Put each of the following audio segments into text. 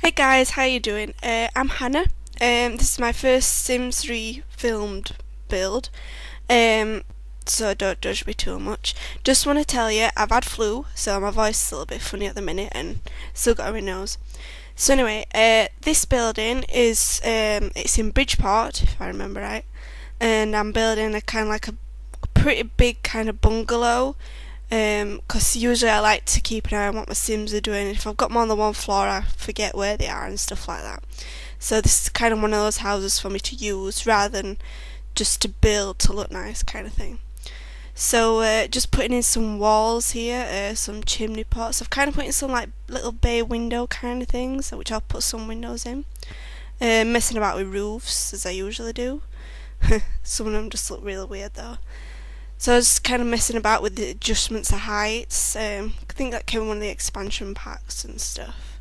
Hey guys, how you doing? I'm Hannah. This is my first Sims 3 filmed build. Um, so don't judge me too much. Just want to tell you, I've had flu, so my voice is a little bit funny at the minute, and still got a runny nose. So anyway, this building is it's in Bridgeport, if I remember right, and I'm building a kind of like a pretty big kind of bungalow. 'Cause usually I like to keep an eye on what my Sims are doing. If I've got more than one floor, I forget where they are and stuff like that. So this is kind of one of those houses for me to use rather than just to build to look nice kind of thing. So just putting in some walls here, some chimney pots. I've kind of put in some like little bay window kind of things, which I'll put some windows in. Messing about with roofs as I usually do. Some of them just look really weird though. So I was kind of messing about with the adjustments of heights. I think that came in one of the expansion packs and stuff.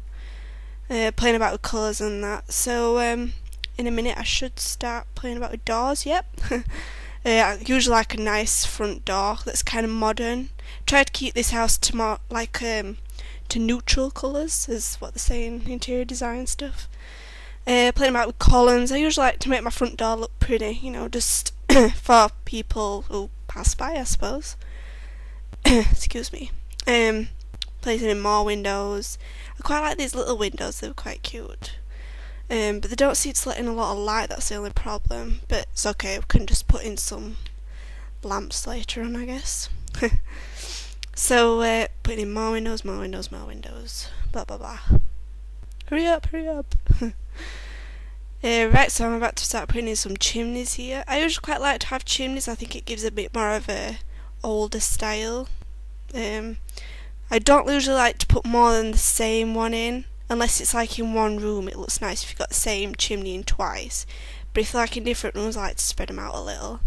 Playing about with colours and that. So in a minute I should start playing about with doors. Yep. I usually like a nice front door that's kind of modern. Try to keep this house to more like to neutral colours, is what they say in interior design stuff. Playing about with columns. I usually like to make my front door look pretty, just for people who pass by, I suppose. Excuse me. Placing in more windows. I quite like these little windows, they're quite cute. But they don't seem to let in a lot of light, that's the only problem. But it's okay, we can just put in some lamps later on, I guess. So, putting in more windows, more windows, more windows. Blah blah blah. Hurry up, hurry up. Right, so I'm about to start putting in some chimneys here. I usually quite like to have chimneys. I think it gives a bit more of a older style. I don't usually like to put more than the same one in, unless it's like in one room. It looks nice if you've got the same chimney in twice. But if like in different rooms, I like to spread them out a little.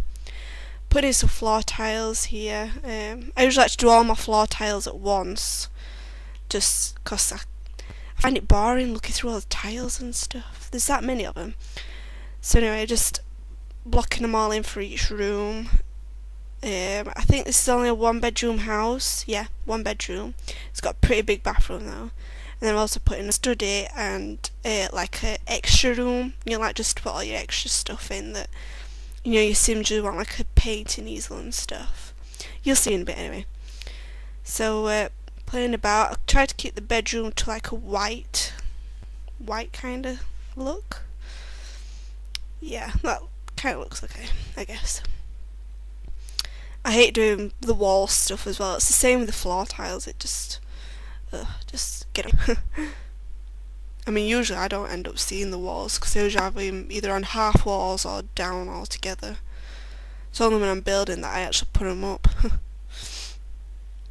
Put in some floor tiles here. I usually like to do all my floor tiles at once, just because I find it boring looking through all the tiles and stuff. There's that many of them. So anyway, just blocking them all in for each room. I think this is only a one bedroom house. Yeah, one bedroom. It's got a pretty big bathroom though. And then I'm also putting a study and like an extra room. Like just to put all your extra stuff in that your Sims do want, like a painting easel and stuff. You'll see in a bit anyway. So playing about. I'll try to keep the bedroom to like a white kind of look. Yeah, that kind of looks okay, I guess. I hate doing the wall stuff as well. It's the same with the floor tiles. It just get them. I mean, usually I don't end up seeing the walls because I usually have them either on half walls or down altogether. It's only when I'm building that I actually put them up.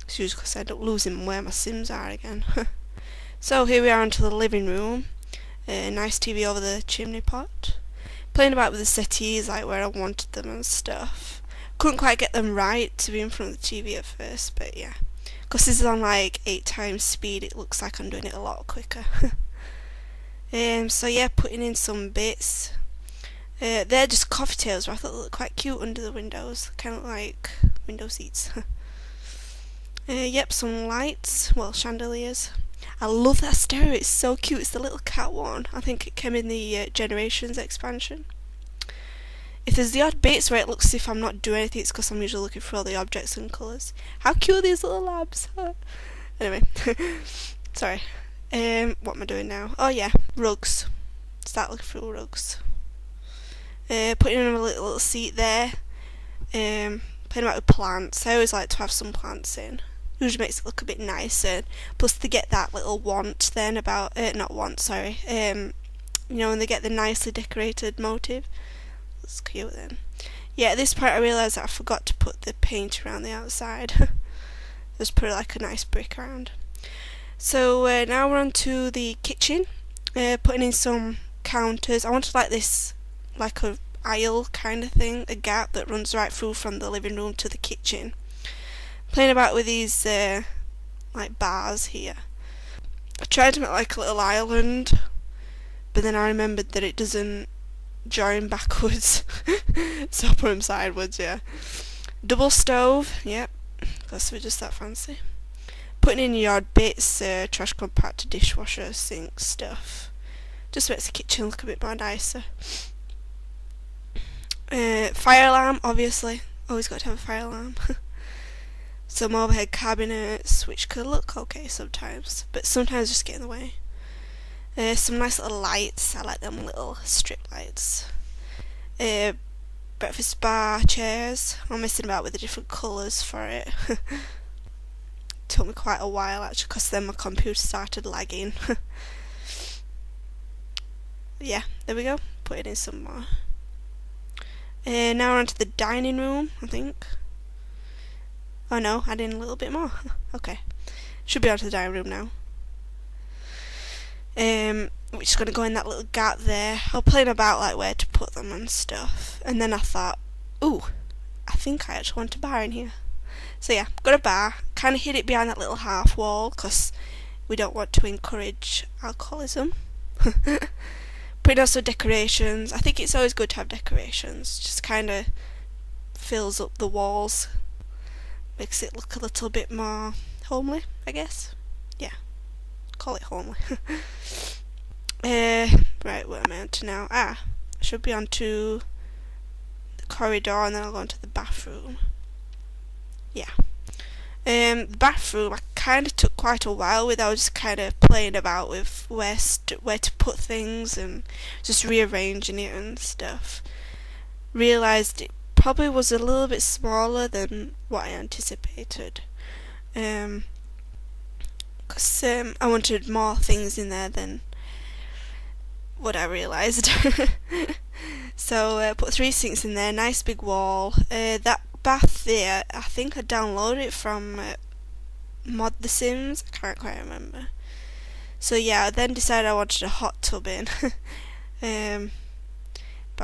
It's usually because I end up losing where my Sims are again. So here we are into the living room. Nice TV over the chimney pot. Playing about with the settees, like where I wanted them and stuff. Couldn't quite get them right to be in front of the TV at first, but yeah. Because this is on like 8 times speed, it looks like I'm doing it a lot quicker. So yeah, putting in some bits. They're just coffee tables, but I thought they looked quite cute under the windows. Kind of like window seats. Yep, some lights, well, chandeliers. I love that stereo, it's so cute. It's the little cat one. I think it came in the Generations expansion. If there's the odd bits where it looks as if I'm not doing anything, it's because I'm usually looking for all the objects and colours. How cute are these little labs? Anyway, sorry. What am I doing now? Oh yeah, rugs. Start looking for rugs. Putting in a little seat there. Playing about with plants. I always like to have some plants in. Usually makes it look a bit nicer. Plus they get that little want then about not want, sorry. When they get the nicely decorated motive. That's cute then. Yeah, at this point I realised that I forgot to put the paint around the outside. Just put like a nice brick around. So now we're on to the kitchen. Putting in some counters. I wanted like this, like a aisle kind of thing, a gap that runs right through from the living room to the kitchen. Playing about with these like bars here. I tried to make like a little island, but then I remembered that it doesn't join backwards, so I put them sideways. Yeah, double stove. Yep, because we're just that fancy. Putting in your odd bits, trash compactor, dishwasher, sink stuff. Just makes the kitchen look a bit more nicer. Fire alarm, obviously. Always got to have a fire alarm. Some overhead cabinets, which could look okay sometimes, but sometimes just get in the way. Some nice little lights. I like them little strip lights. Breakfast bar chairs. I'm messing about with the different colours for it. Took me quite a while actually, because then my computer started lagging. Yeah, there we go. Put it in some more. Now we're on to the dining room, I think. Oh no, add in a little bit more. Okay. Should be on to the dining room now. Which is going to go in that little gap there. I was playing about like where to put them and stuff. And then I thought, ooh, I think I actually want a bar in here. So yeah, got a bar. Kind of hid it behind that little half wall because we don't want to encourage alcoholism. Putting on some decorations. I think it's always good to have decorations. Just kind of fills up the walls. Makes it look a little bit more homely, I guess. Yeah, call it homely. Right, what am I on to now? I should be on to the corridor and then I'll go on to the bathroom. Yeah. The bathroom, I kind of took quite a while with. I was just kind of playing about with where to put things and just rearranging it and stuff. Realised it probably was a little bit smaller than what I anticipated. Because I wanted more things in there than what I realised. So I put 3 sinks in there, nice big wall. That bath there, I think I downloaded it from Mod The Sims, I can't quite remember. So yeah, I then decided I wanted a hot tub in. But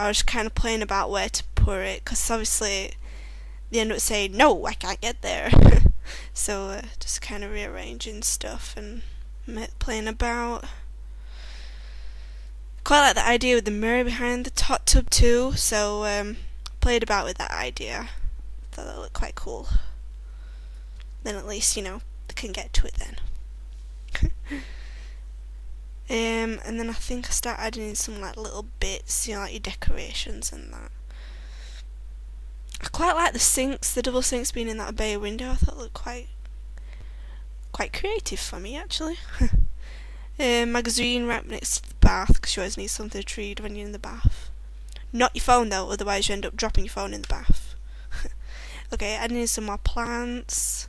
I was kind of playing about where to put it, because obviously they end up saying, no, I can't get there. So just kind of rearranging stuff and playing about. Quite like the idea with the mirror behind the hot tub too, so played about with that idea. Thought that looked quite cool. Then at least, you know, they can get to it then. And then I think I start adding in some like little bits, you know, like your decorations and that. I quite like the sinks, the double sinks being in that bay window. I thought it looked quite creative for me actually. Magazine right next to the bath, because you always need something to read when you're in the bath. Not your phone though, otherwise you end up dropping your phone in the bath. Okay, adding in some more plants.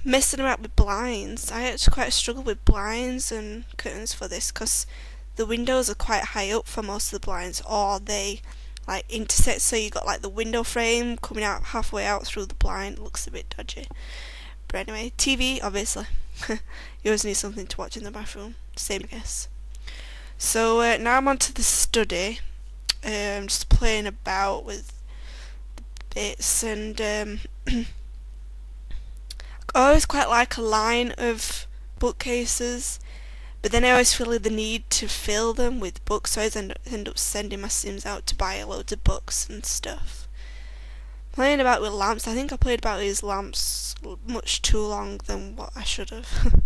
Messing about with blinds. I actually quite struggle with blinds and curtains for this, because the windows are quite high up for most of the blinds, or they like intersect, so you got like the window frame coming out halfway out through the blind. It looks a bit dodgy. But anyway, TV obviously. You always need something to watch in the bathroom. Same I guess. So now I'm on to the study. I'm just playing about with the bits, and I always quite like a line of bookcases, but then I always feel the need to fill them with books, so I always end up sending my Sims out to buy loads of books and stuff. Playing about with lamps. I think I played about these lamps much too long than what I should have.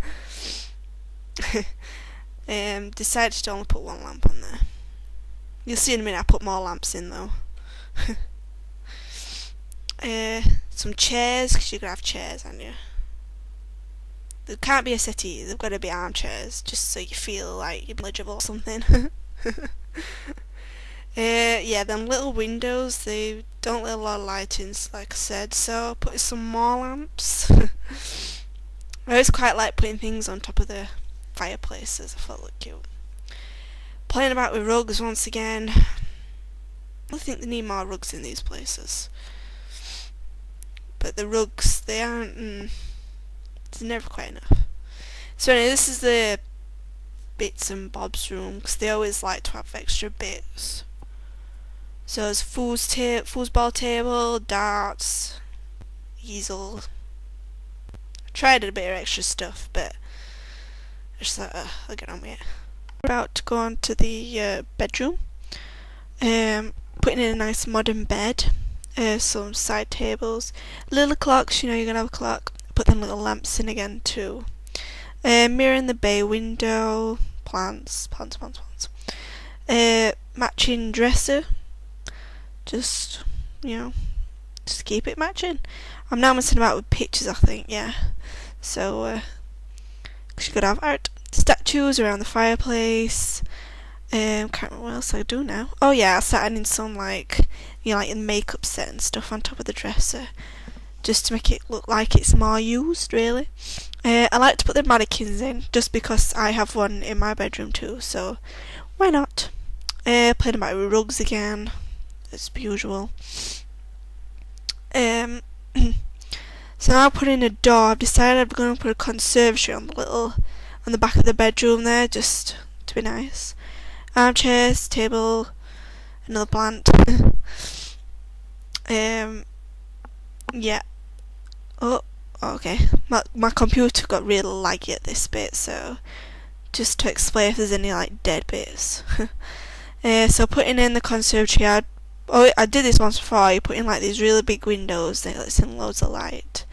Decided to only put 1 lamp on there. You'll see in a minute I put more lamps in though. Some chairs, because you're going to have chairs, aren't you? There can't be a settee, they've got to be armchairs, just so you feel like you're eligible or something. Yeah, them little windows, they don't let a lot of light in, like I said, so putting some more lamps. I always quite like putting things on top of the fireplaces, I thought it looked cute. Playing about with rugs once again. I think they need more rugs in these places. But the rugs, they aren't, it's never quite enough. So anyway, this is the bits and bobs room, because they always like to have extra bits. So there's foosball table, darts, easel. I tried a bit of extra stuff, but I just thought, I'll get on with it. We're about to go on to the bedroom. Putting in a nice modern bed. Some side tables, little clocks, you know you're gonna have a clock. Put them little lamps in again too. Mirror in the bay window, plants. Matching dresser. Just, just keep it matching. I'm now messing about with pictures, I think, yeah. So, cause you could have art. Statues around the fireplace. Can't remember what else I do now. Oh yeah, I started adding some like the makeup set and stuff on top of the dresser, just to make it look like it's more used, really. I like to put the mannequins in, just because I have one in my bedroom too, so why not? Playing about with rugs again, as per usual. So now putting a door, I've decided I'm going to put a conservatory on the back of the bedroom there, just to be nice. Armchairs, table, another plant. Yeah. Oh, okay. My computer got really laggy at this bit, so just to explain if there's any dead bits. So putting in the conservatory, I did this once before. You put in these really big windows that lets in loads of light,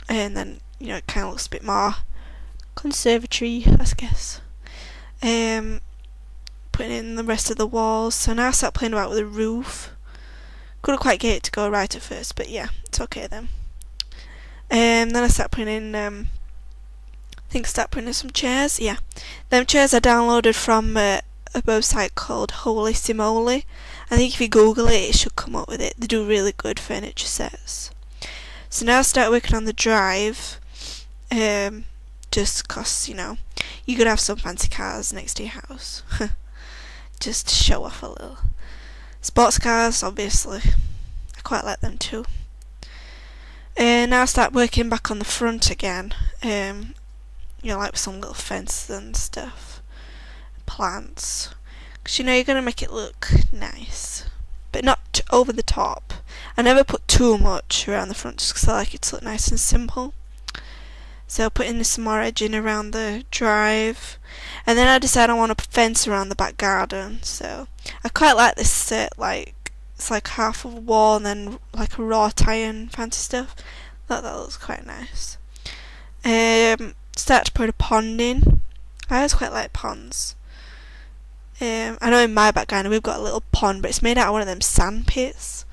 and then it kind of looks a bit more conservatory, I guess. Putting in the rest of the walls. So now I start playing about with the roof. Couldn't quite get it to go right at first, but yeah, it's okay then. Then I start putting in start putting in some chairs. Yeah, them chairs I downloaded from a website called Holy Simoly. I think if you Google it should come up with it. They do really good furniture sets. So now I start working on the drive, just 'cause you could have some fancy cars next to your house, just to show off a little. Sports cars, obviously, I quite like them too. Now I start working back on the front again, with some little fences and stuff, plants, 'cause you're gonna make it look nice, but not over the top. I never put too much around the front, just 'cause I like it to look nice and simple. So putting some more edging around the drive, and then I decided I want a fence around the back garden. So I quite like this set, it's like half of a wall and then like a wrought iron fancy stuff. I thought that looks quite nice. Start to put a pond in. I always quite like ponds. I know in my back garden we've got a little pond, but it's made out of one of them sand pits.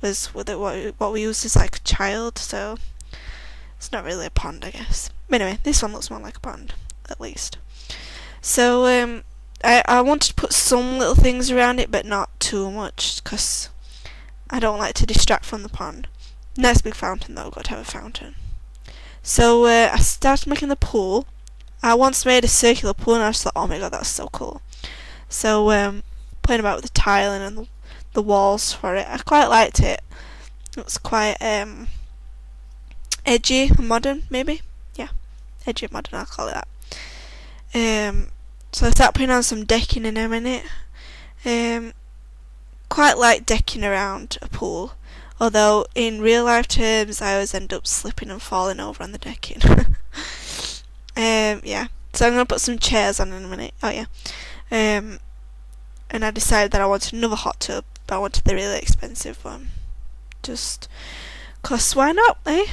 Was what we used as a child, so it's not really a pond, I guess. But anyway, this one looks more like a pond, at least. So I wanted to put some little things around it, but not too much, because I don't like to distract from the pond. Nice big fountain though, got to have a fountain. So I started making the pool. I once made a circular pool and I just thought, oh my god, that's so cool. So playing about with the tiling and the walls for it, I quite liked it. It was quite edgy and modern, maybe. Yeah, edgy and modern, I'll call it that. So I started putting on some decking in a minute. Quite like decking around a pool, although in real life terms I always end up slipping and falling over on the decking. Yeah, so I'm going to put some chairs on in a minute. Oh yeah. And I decided that I wanted another hot tub, but I wanted the really expensive one. Just 'cause why not, eh?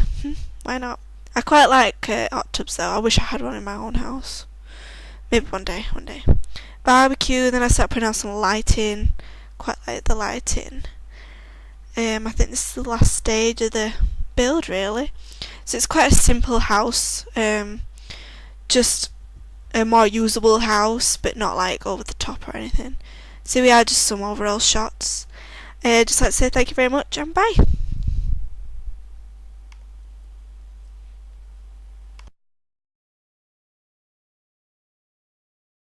Why not? I quite like hot tubs though. I wish I had one in my own house. Maybe one day. Barbecue, then I started putting on some lighting. Quite like the lighting. I think this is the last stage of the build, really. So it's quite a simple house. Just a more usable house, but not over the top or anything. So we are just some overall shots. Just like to say thank you very much and bye.